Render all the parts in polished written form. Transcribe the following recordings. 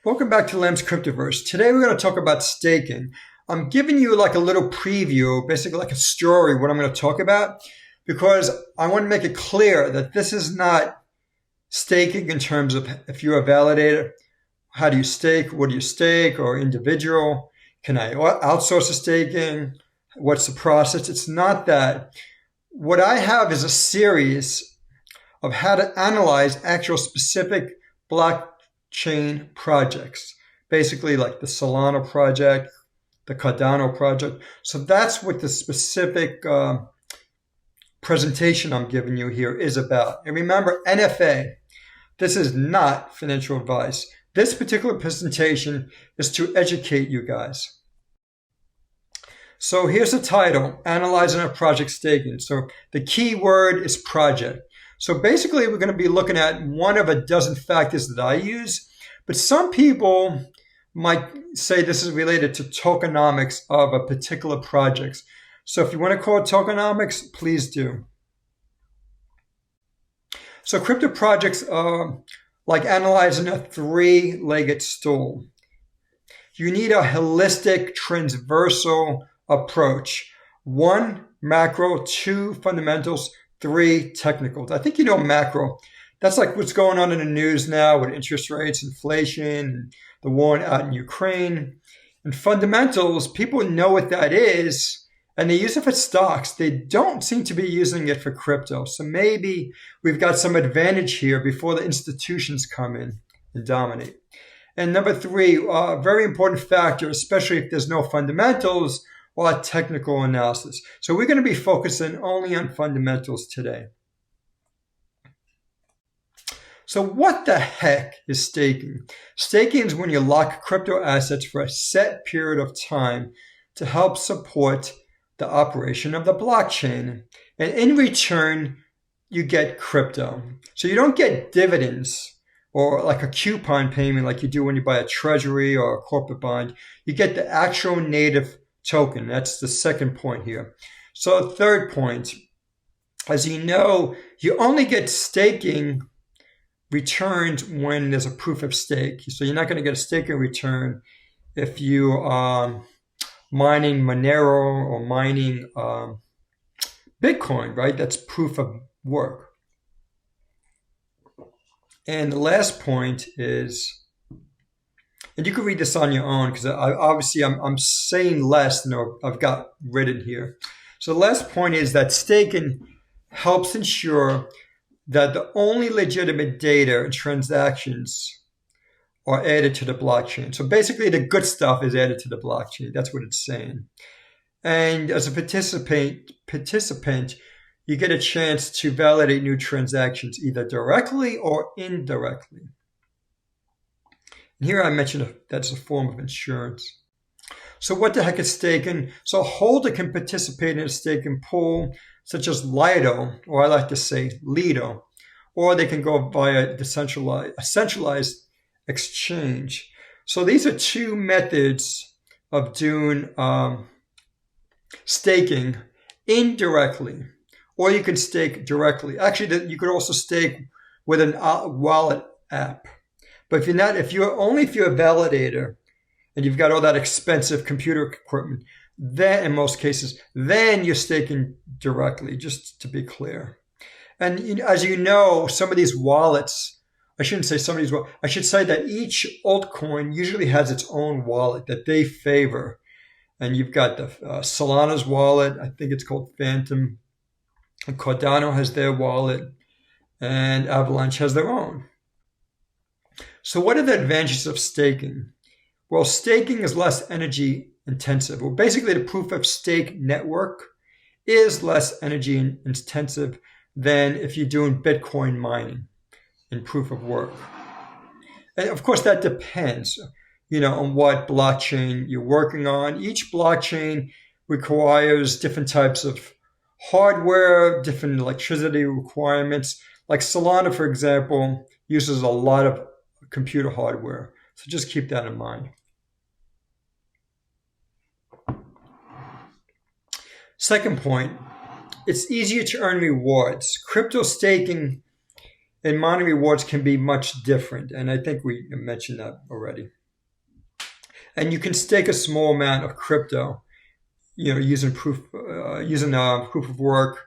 Welcome back to Lam's Cryptoverse. Today we're going to talk about staking. I'm giving you like a little preview, basically like a story, what I'm going to talk about, because I want to make it clear that this is not staking in terms of if you're a validator, how do you stake, what do you stake, or individual, can I outsource the staking, what's the process? It's not that. What I have is a series of how to analyze actual specific blockchain projects, basically like the Solana project, the Cardano project. So that's what the specific presentation I'm giving you here is about. And remember, NFA, this is not financial advice. This particular presentation is to educate you guys. So here's the title, Analyzing a Project Staking. So the key word is project. So basically, we're going to be looking at one of a dozen factors that I use, but some people might say this is related to tokenomics of a particular project. So if you want to call it tokenomics, please do. So crypto projects are like analyzing a three-legged stool. You need a holistic, transversal approach. 1, macro, 2, fundamentals, 3, technicals. I think you know macro. That's like what's going on in the news now with interest rates, inflation, the war out in Ukraine. And fundamentals, people know what that is, and they use it for stocks. They don't seem to be using it for crypto. So maybe we've got some advantage here before the institutions come in and dominate. And number 3, a very important factor, especially if there's no fundamentals, or technical analysis. So we're going to be focusing only on fundamentals today. So what the heck is staking? Staking is when you lock crypto assets for a set period of time to help support the operation of the blockchain. And in return, you get crypto. So you don't get dividends or like a coupon payment like you do when you buy a treasury or a corporate bond. You get the actual native token. That's the second point here. So third point, as you know, you only get staking returns when there's a proof of stake. So you're not going to get a staking return if you are mining Monero or mining Bitcoin, right? That's proof of work. And the last point is, and you can read this on your own because I'm saying less than I've got written here. So the last point is that staking helps ensure that the only legitimate data and transactions are added to the blockchain. So basically the good stuff is added to the blockchain. That's what it's saying. And as a participant, you get a chance to validate new transactions either directly or indirectly. And here I mentioned that's a form of insurance. So what the heck is staking? So a holder can participate in a staking pool, such as Lido, or I like to say Lido, or they can go via a centralized exchange. So these are two methods of doing staking indirectly, or you can stake directly. Actually, you could also stake with an wallet app. But if you're a validator and you've got all that expensive computer equipment, then in most cases, then you're staking directly, just to be clear. And as you know, some of these wallets, I shouldn't say some of these wallets, I should say that each altcoin usually has its own wallet that they favor. And you've got the Solana's wallet, I think it's called Phantom, and Cardano has their wallet, and Avalanche has their own. So what are the advantages of staking? Well, staking is less energy intensive. Well, basically the proof of stake network is less energy intensive than if you're doing Bitcoin mining in proof of work. And of course that depends, on what blockchain you're working on. Each blockchain requires different types of hardware, different electricity requirements. Like Solana, for example, uses a lot of computer hardware. So just keep that in mind. Second point, it's easier to earn rewards. Crypto staking and mining rewards can be much different. And I think we mentioned that already. And you can stake a small amount of crypto, using proof of work.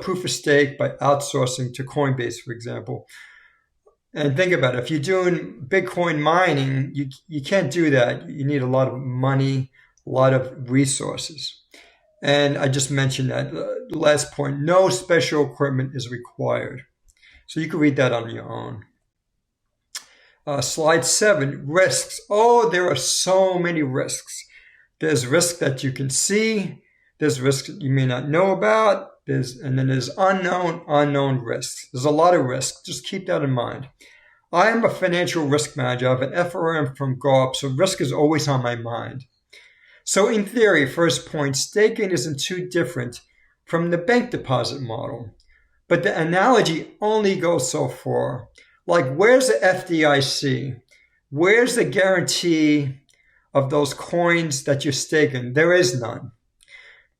Proof of stake by outsourcing to Coinbase, for example. And think about it. If you're doing Bitcoin mining, you can't do that. You need a lot of money, a lot of resources. And I just mentioned that. The last point, no special equipment is required. So you can read that on your own. Slide 7, risks. Oh, there are so many risks. There's risk that you can see. There's risk that you may not know about. And then there's unknown risks. There's a lot of risks. Just keep that in mind. I am a financial risk manager. I have an FRM from GARP, so risk is always on my mind. So in theory, first point, staking isn't too different from the bank deposit model. But the analogy only goes so far. Like, where's the FDIC? Where's the guarantee of those coins that you're staking? There is none.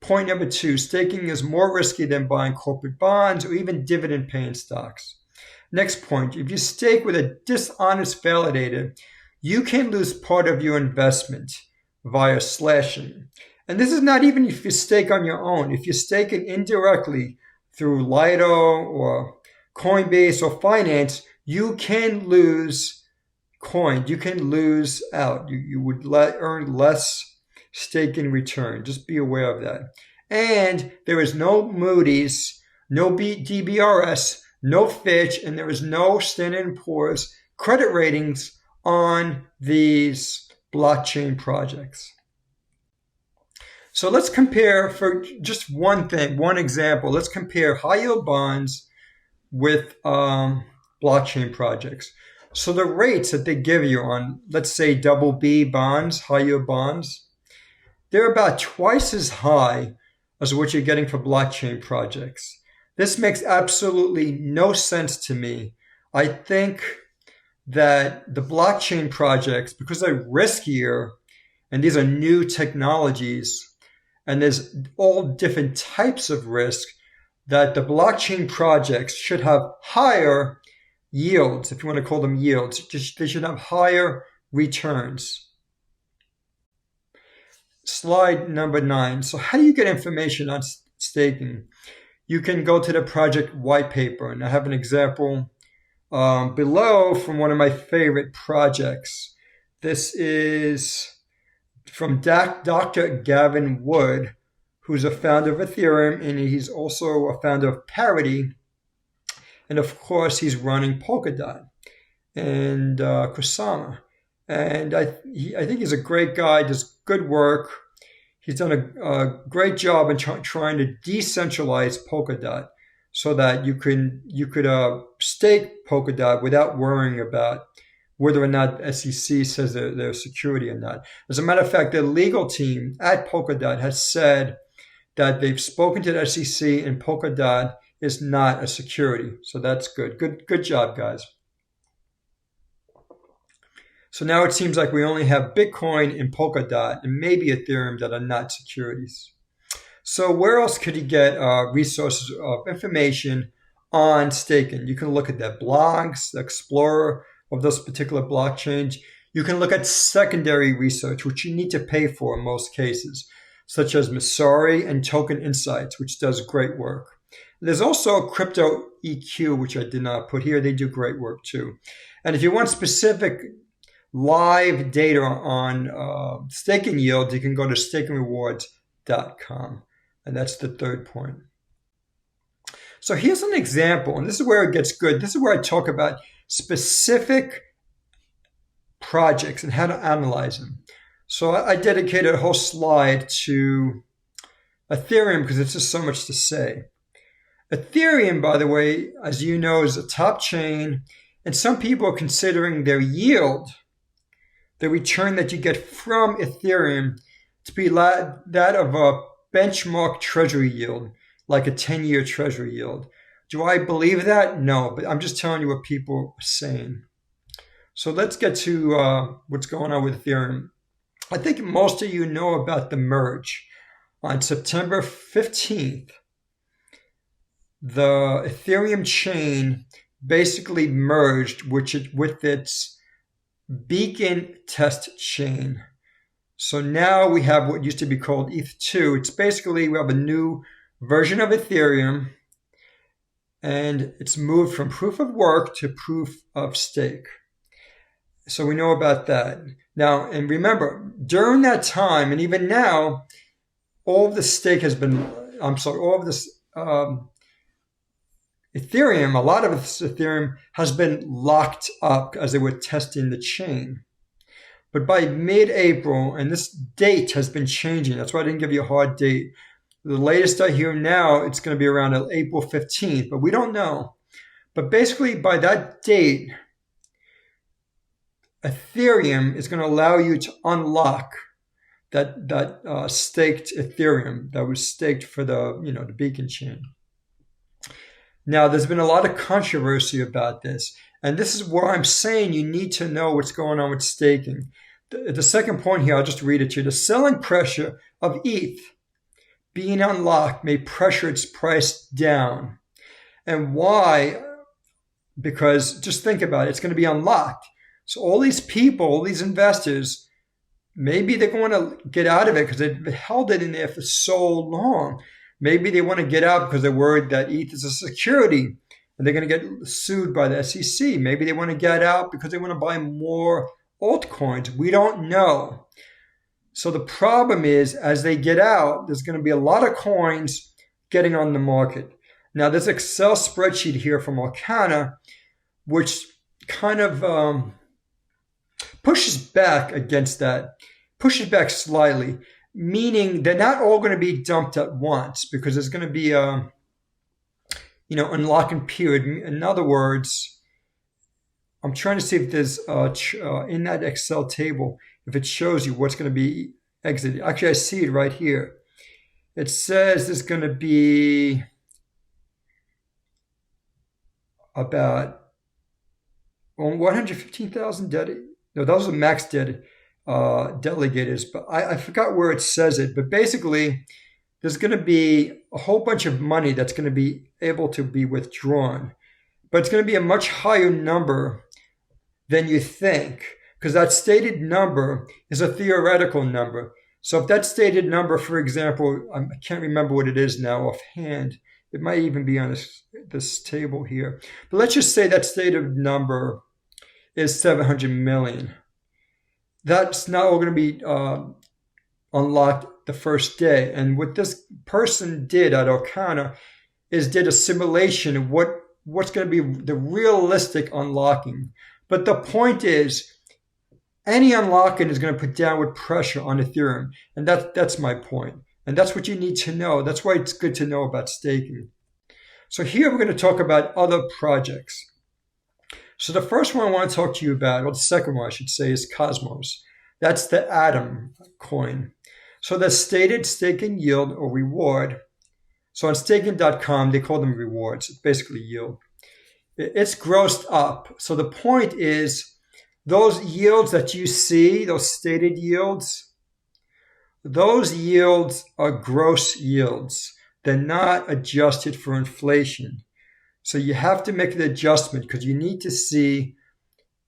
Point number 2, staking is more risky than buying corporate bonds or even dividend-paying stocks. Next point, if you stake with a dishonest validator, you can lose part of your investment via slashing. And this is not even if you stake on your own. If you're staking indirectly through Lido or Coinbase or Finance, you can lose coin. You can lose out. You would earn less staking return. Just be aware of that. And there is no Moody's, no DBRS, no Fitch, and there is no Standard & Poor's credit ratings on these blockchain projects. So let's compare, for just one example, let's compare high yield bonds with blockchain projects. So the rates that they give you on, let's say, BB bonds, high yield bonds, they're about twice as high as what you're getting for blockchain projects. This makes absolutely no sense to me. I think that the blockchain projects, because they're riskier and these are new technologies and there's all different types of risk, that the blockchain projects should have higher yields, if you want to call them yields. They should have higher returns. Slide number 9. So how do you get information on staking? You can go to the project white paper, and I have an example below from one of my favorite projects. This is from Dr. Gavin Wood, who's a founder of Ethereum, and he's also a founder of Parity. And of course, he's running Polkadot and Kusama. And I think he's a great guy, does good work. He's done a great job in trying to decentralize Polkadot so that you could stake Polkadot without worrying about whether or not SEC says they're security or not. As a matter of fact, the legal team at Polkadot has said that they've spoken to the SEC and Polkadot is not a security. So that's good. Good job, guys. So now it seems like we only have Bitcoin and Polkadot and maybe Ethereum that are not securities. So where else could you get resources of information on staking? You can look at their blogs, the explorer of those particular blockchains. You can look at secondary research, which you need to pay for in most cases, such as Masari and Token Insights, which does great work. There's also Crypto EQ, which I did not put here. They do great work too. And if you want specific live data on staking yields, you can go to stakingrewards.com. And that's the third point. So here's an example, and this is where it gets good. This is where I talk about specific projects and how to analyze them. So I dedicated a whole slide to Ethereum because it's just so much to say. Ethereum, by the way, as you know, is a top chain, and some people are considering their yield, the return that you get from Ethereum, to be that of a benchmark treasury yield, like a 10-year treasury yield. Do I believe that? No, but I'm just telling you what people are saying. So let's get to what's going on with Ethereum. I think most of you know about the merge. On September 15th, the Ethereum chain basically merged with its beacon test chain. So now we have what used to be called ETH2. It's basically, we have a new version of Ethereum, and it's moved from proof of work to proof of stake. So we know about that. Now, and remember, during that time, and even now, all of this Ethereum, a lot of this Ethereum has been locked up as they were testing the chain. But by mid-April, and this date has been changing, that's why I didn't give you a hard date. The latest I hear now, it's going to be around April 15th, but we don't know. But basically, by that date, Ethereum is going to allow you to unlock that staked Ethereum that was staked for the beacon chain. Now, there's been a lot of controversy about this, and this is where I'm saying you need to know what's going on with staking. The second point here, I'll just read it to you. The selling pressure of ETH being unlocked may pressure its price down. And why? Because just think about it, it's going to be unlocked. So all these people, all these investors, maybe they're going to get out of it because they've held it in there for so long. Maybe they want to get out because they're worried that ETH is a security and they're going to get sued by the SEC. Maybe they want to get out because they want to buy more altcoins. We don't know. So the problem is, as they get out, there's going to be a lot of coins getting on the market. Now, there's an Excel spreadsheet here from Arcana, which kind of pushes back against that, pushes back slightly, meaning they're not all going to be dumped at once because there's going to be a, unlocking period. In other words, I'm trying to see if there's in that Excel table, if it shows you what's going to be exited. Actually, I see it right here. It says there's going to be about 115,000 dedicated. No, those are max delegators, but I forgot where it says it. But basically, there's going to be a whole bunch of money that's going to be able to be withdrawn. But it's going to be a much higher number than you think, because that stated number is a theoretical number. So if that stated number, for example, I can't remember what it is now offhand. It might even be on this table here. But let's just say that stated number is 700 million. That's not all going to be unlocked the first day. And what this person did at Arcana is did a simulation of what's going to be the realistic unlocking. But the point is, any unlocking is going to put downward pressure on Ethereum. And that's my point. And that's what you need to know. That's why it's good to know about staking. So here we're going to talk about other projects. So the first one I want to talk to you about, or the second one I should say, is Cosmos. That's the Atom coin. So the stated staking yield or reward. So on staking.com, they call them rewards. It's basically yield. It's grossed up. So the point is, those yields that you see, those stated yields, those yields are gross yields. They're not adjusted for inflation. So you have to make an adjustment because you need to see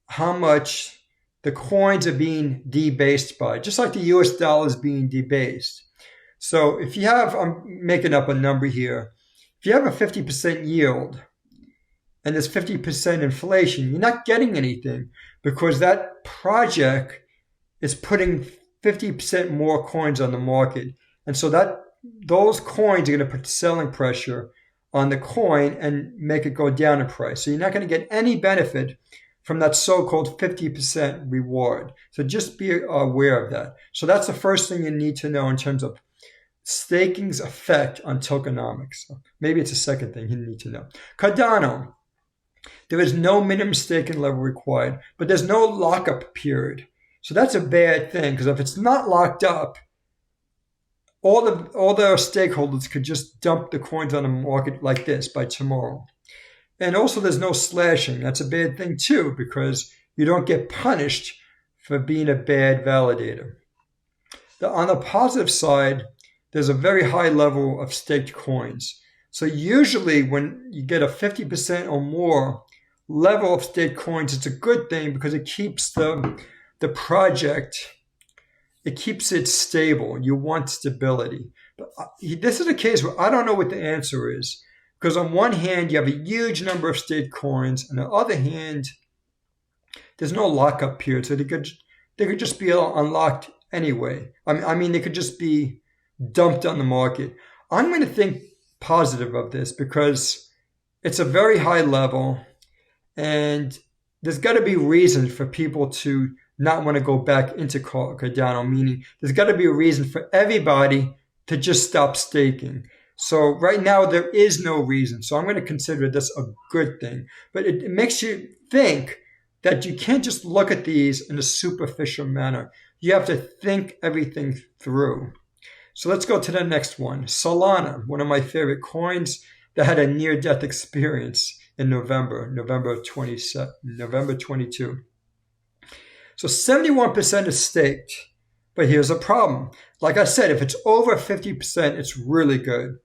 how much the coins are being debased by, just like the US dollar is being debased. So if you have, I'm making up a number here, if you have a 50% yield and there's 50% inflation, you're not getting anything because that project is putting 50% more coins on the market. And so those coins are going to put selling pressure on the coin and make it go down in price. So you're not going to get any benefit from that so-called 50% reward. So just be aware of that. So that's the first thing you need to know in terms of staking's effect on tokenomics. Maybe it's a second thing you need to know. Cardano. There is no minimum staking level required, but there's no lockup period. So that's a bad thing because if it's not locked up, all the stakeholders could just dump the coins on the market like this by tomorrow. And also there's no slashing. That's a bad thing too because you don't get punished for being a bad validator. On the positive side, there's a very high level of staked coins. So usually when you get a 50% or more level of staked coins is a good thing because it keeps the project, it keeps it stable. You want stability. But this is a case where I don't know what the answer is. Because on one hand, you have a huge number of staked coins. On the other hand, there's no lockup period. So they could just be unlocked anyway. I mean, they could just be dumped on the market. I'm going to think positive of this because it's a very high level. And there's got to be reasons for people to not want to go back into Cardano, meaning there's got to be a reason for everybody to just stop staking. So right now, there is no reason. So I'm going to consider this a good thing. But it makes you think that you can't just look at these in a superficial manner. You have to think everything through. So let's go to the next one. Solana, one of my favorite coins that had a near-death experience in November 22. So 71% is staked. But here's a problem. Like I said, if it's over 50%, it's really good.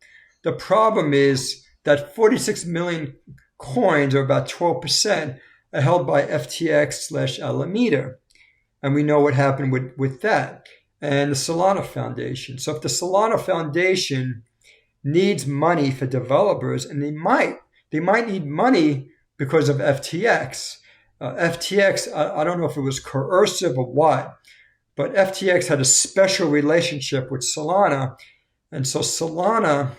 The problem is that 46 million coins, or about 12%, are held by FTX/Alameda. And we know what happened with that. And the Solana Foundation. So if the Solana Foundation needs money for developers, and they might need money because of FTX. FTX, I don't know if it was coercive or what, but FTX had a special relationship with Solana. And so Solana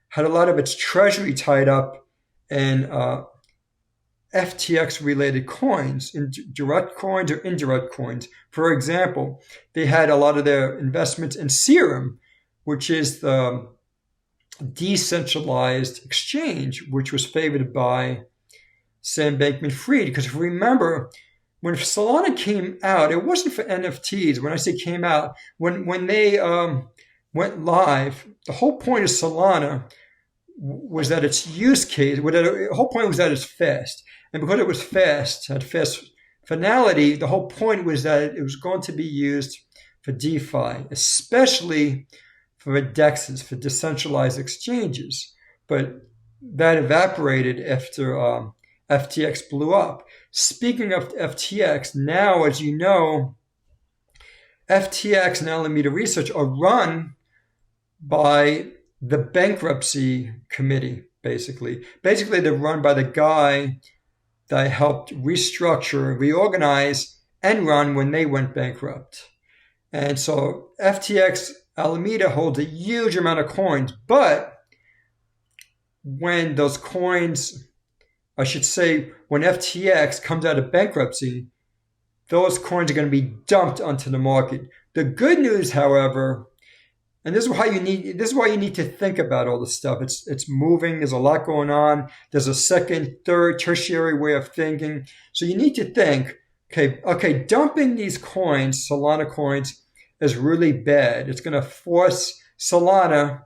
had a lot of its treasury tied up in FTX-related coins, in direct coins or indirect coins. For example, they had a lot of their investments in Serum, which is the decentralized exchange, which was favored by Sam Bankman-Fried. Because if you remember, when Solana came out, it wasn't for NFTs. When I say came out, when they went live, the whole point of Solana was that its use case, the whole point was that it's fast. And because it was fast, had fast finality, the whole point was that it was going to be used for DeFi, especially for DEXs, for decentralized exchanges. But that evaporated after FTX blew up. Speaking of FTX, now, as you know, FTX and Alameda Research are run by the bankruptcy committee, basically. Basically, they're run by the guy that helped restructure, reorganize, and run when they went bankrupt. And so FTX Alameda holds a huge amount of coins, but when those coins, I should say, when FTX comes out of bankruptcy, those coins are going to be dumped onto the market. The good news, however, and this is why you need to think about all this stuff. It's moving. There's a lot going on. There's a second, third, tertiary way of thinking. So you need to think, okay, dumping these coins, Solana coins, is really bad. It's going to force Solana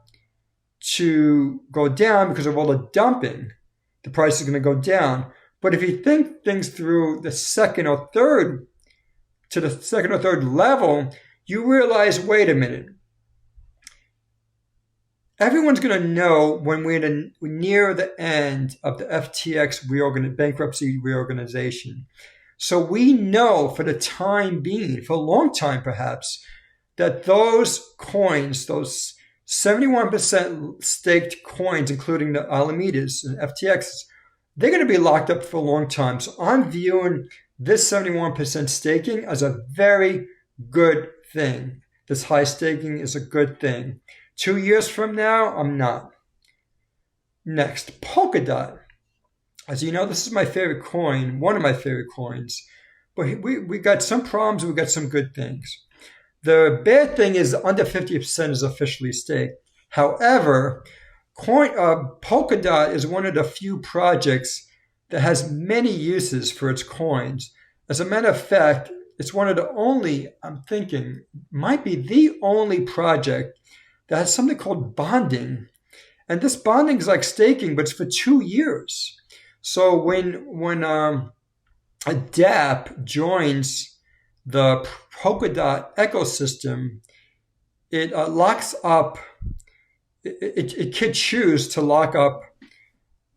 to go down because of all the dumping. The price is going to go down. But if you think things through the second or third level, you realize, wait a minute. Everyone's going to know when we're near the end of the FTX bankruptcy reorganization. So we know for the time being, for a long time perhaps, that those coins, those 71% staked coins, including the Alamedas and FTXs, they're going to be locked up for a long time. So I'm viewing this 71% staking as a very good thing. This high staking is a good thing. 2 years from now, I'm not. Next, Polkadot. As you know, this is my favorite coin, one of my favorite coins. But we got some problems, we got some good things. The bad thing is under 50% is officially staked. However, Polkadot is one of the few projects that has many uses for its coins. As a matter of fact, it's one of the only, I'm thinking, might be the only project that has something called bonding. And this bonding is like staking, but it's for 2 years. So when a dApp joins the Polkadot ecosystem, it locks up, it could choose to lock up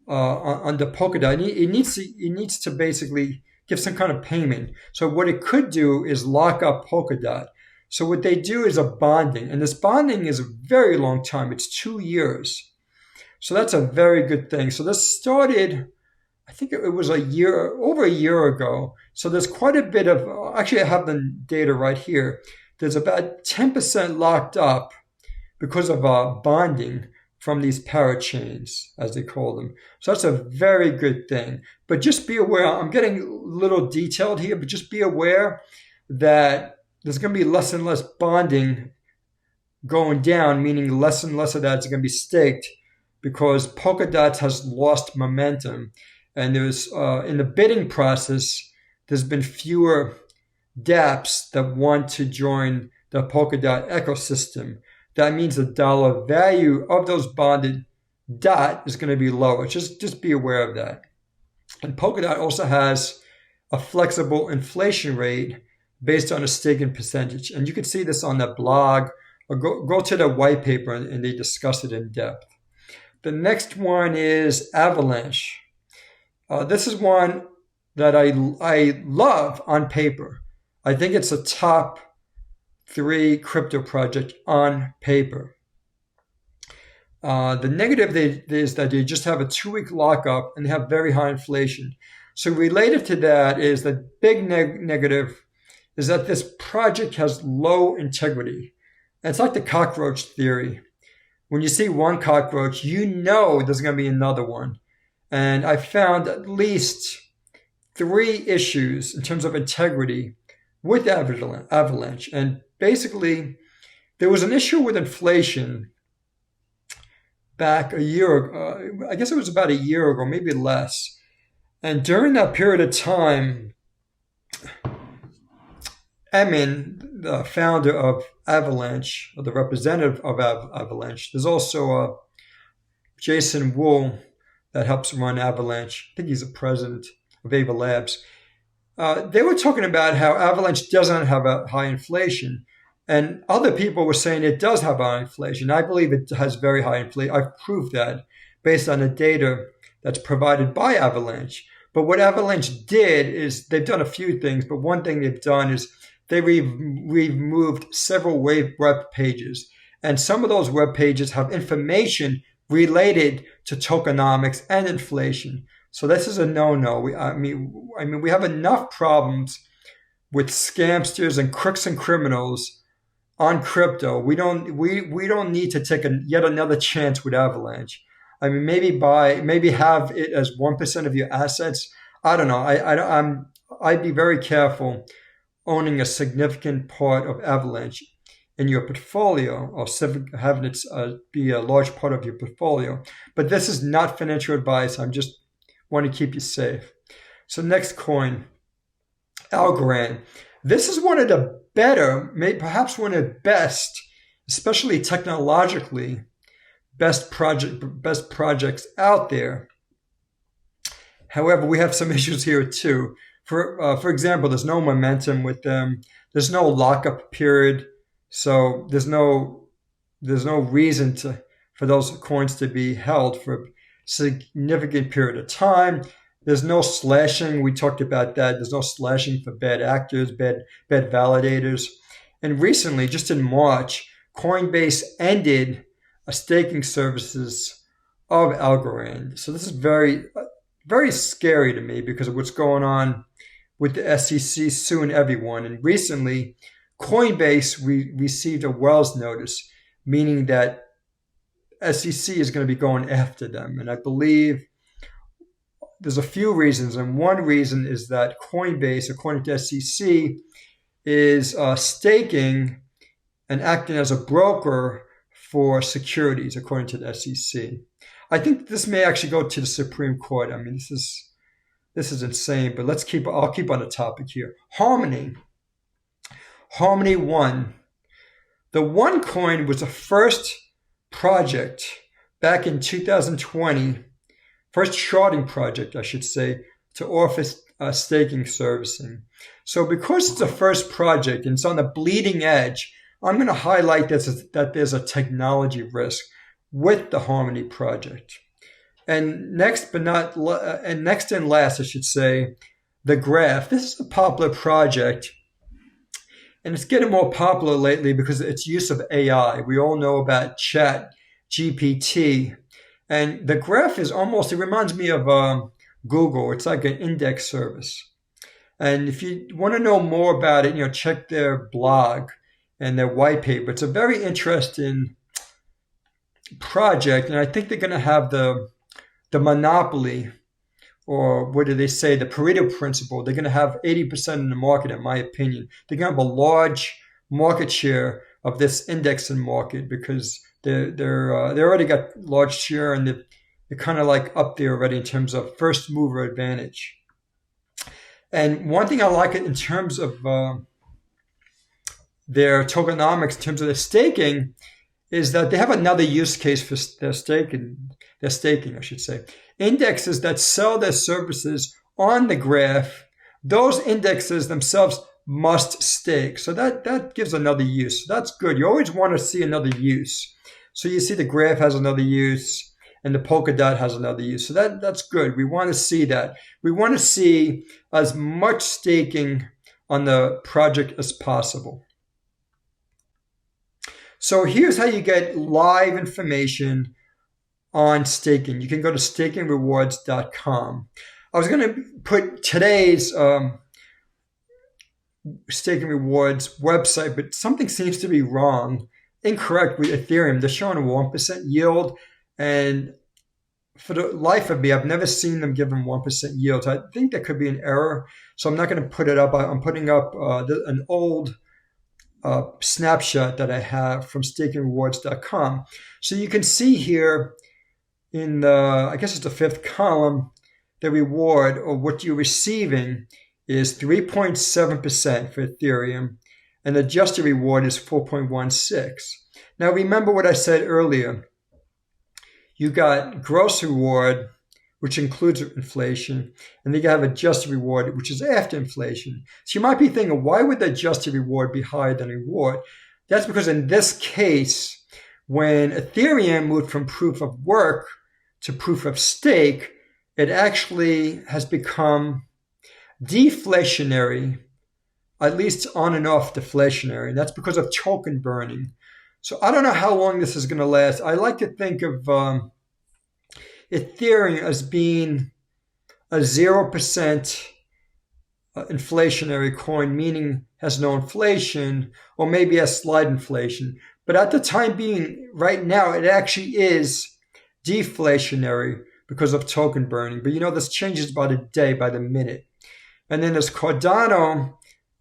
on the Polkadot. It needs to basically give some kind of payment. So what it could do is lock up Polkadot. So what they do is a bonding, and this bonding is a very long time. It's 2 years. So that's a very good thing. So this started, I think it was over a year ago. So there's quite a bit of, actually I have the data right here. There's about 10% locked up because of bonding from these parachains, as they call them. So that's a very good thing. But just be aware, I'm getting a little detailed here, but just be aware that there's going to be less and less bonding going down, meaning less and less of that is going to be staked because Polkadot has lost momentum. And there's in the bidding process, there's been fewer dApps that want to join the Polkadot ecosystem. That means the dollar value of those bonded DOT is going to be lower. Just be aware of that. And Polkadot also has a flexible inflation rate based on a staking percentage. And you can see this on the blog, or go to the white paper and they discuss it in depth. The next one is Avalanche. This is one that I love on paper. I think it's a top 3 crypto project on paper. The negative is that they just have a 2-week lockup and they have very high inflation. So related to that is the big negative is that this project has low integrity. And it's like the cockroach theory. When you see one cockroach, you know there's going to be another one. And I found at least 3 issues in terms of integrity with Avalanche. And basically, there was an issue with inflation back a year ago. I guess it was about a year ago, maybe less. And during that period of time, Emin, the founder of Avalanche, or the representative of Avalanche, there's also Jason Wu that helps run Avalanche. I think he's the president of Ava Labs. They were talking about how Avalanche doesn't have a high inflation. And other people were saying it does have high inflation. I believe it has very high inflation. I've proved that based on the data that's provided by Avalanche. But what Avalanche did is they've done a few things, but one thing they've done is they removed several web pages. And some of those web pages have information related to tokenomics and inflation. So this is a no-no. I mean, we have enough problems with scamsters and crooks and criminals on crypto. We don't need to take yet another chance with Avalanche. I mean, maybe have it as 1% of your assets. I don't know. I'd be very careful owning a significant part of Avalanche in your portfolio, or having it be a large part of your portfolio. But this is not financial advice. I'm just want to keep you safe. So next coin, Algorand. This is one of the better, perhaps one of the best, especially technologically, best projects out there. However, we have some issues here too. For example, there's no momentum with them. There's no lockup period, so there's no reason for those coins to be held for a significant period of time. There's no slashing. We talked about that. There's no slashing for bad actors, bad validators. And recently, just in March, Coinbase ended a staking services of Algorand. So this is very, very scary to me because of what's going on with the SEC suing everyone. And recently, Coinbase received a Wells notice, meaning that SEC is going to be going after them. And I believe there's a few reasons. And one reason is that Coinbase, according to SEC, is staking and acting as a broker for securities, according to the SEC. I think this may actually go to the Supreme Court. I mean, this is insane, but I'll keep on the topic here. Harmony 1. The OneCoin was the first project back in 2020, first charting project, I should say, to offer staking servicing. So because it's the first project and it's on the bleeding edge, I'm going to highlight that there's a technology risk with the Harmony project. And next and last, I should say, the graph. This is a popular project, and it's getting more popular lately because of its use of AI. We all know about Chat GPT, and the graph is almost, it reminds me of Google. It's like an index service. And if you want to know more about it, check their blog and their white paper. It's a very interesting project, and I think they're going to have the monopoly, or what do they say, the Pareto principle. They're going to have 80% in the market, in my opinion. They're going to have a large market share of this indexing market because they already got large share, and they're kind of like up there already in terms of first mover advantage. And one thing I like it in terms of their tokenomics, in terms of their staking, is that they have another use case for their staking, I should say. Indexes that sell their services on the graph, those indexes themselves must stake. So that gives another use. So that's good. You always want to see another use. So you see the graph has another use, and the Polkadot has another use. So that's good. We want to see that. We want to see as much staking on the project as possible. So here's how you get live information on staking. You can go to stakingrewards.com. I was going to put today's staking rewards website, but something seems to be wrong, incorrect with Ethereum. They're showing a 1% yield, and for the life of me, I've never seen them give them 1% yield. So I think that could be an error. So I'm not going to put it up. I'm putting up an old snapshot that I have from stakingrewards.com. So you can see here in the, I guess it's the fifth column, the reward, or what you're receiving, is 3.7% for Ethereum, and the adjusted reward is 4.16. Now remember what I said earlier. You got gross reward, which includes inflation, and then you have adjusted reward, which is after inflation. So you might be thinking, why would the adjusted reward be higher than reward? That's because in this case, when Ethereum moved from proof of work to proof of stake, it actually has become deflationary, at least on and off deflationary. And that's because of token burning. So I don't know how long this is going to last. I like to think of Ethereum as being a 0% inflationary coin, meaning has no inflation, or maybe has slight inflation. But at the time being, right now, it actually is deflationary because of token burning. But this changes by the day, by the minute. And then there's Cardano.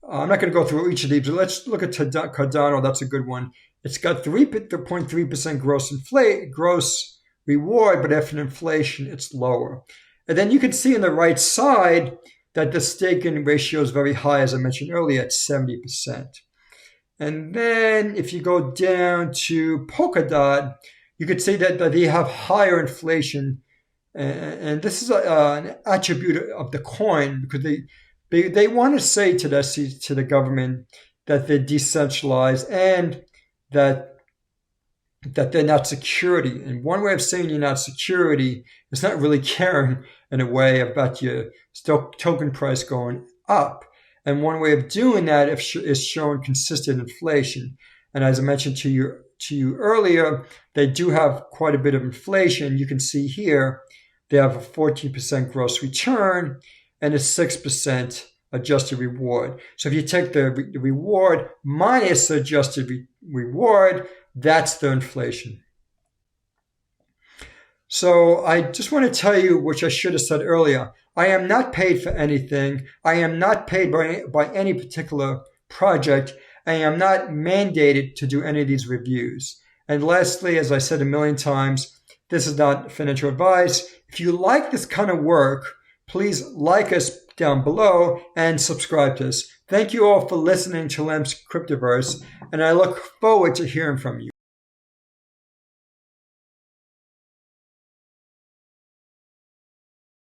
I'm not going to go through each of these, but let's look at Cardano. That's a good one. It's got 3.3% gross reward, but after inflation, it's lower. And then you can see on the right side that the staking ratio is very high, as I mentioned earlier, at 70%. And then if you go down to Polkadot, you could see that they have higher inflation. And this is an attribute of the coin, because they want to say to the government that they're decentralized and that they're not security. And one way of saying you're not security is not really caring in a way about your token price going up. And one way of doing that is showing consistent inflation. And as I mentioned to you earlier, they do have quite a bit of inflation. You can see here they have a 14% gross return and a 6% adjusted reward. So if you take the reward minus the adjusted reward, that's the inflation. So I just want to tell you, which I should have said earlier, I am not paid for anything. I am not paid by any particular project. I am not mandated to do any of these reviews. And lastly, as I said a million times, this is not financial advice. If you like this kind of work, please like us down below and subscribe to us. Thank you all for listening to Lem's Cryptoverse, and I look forward to hearing from you.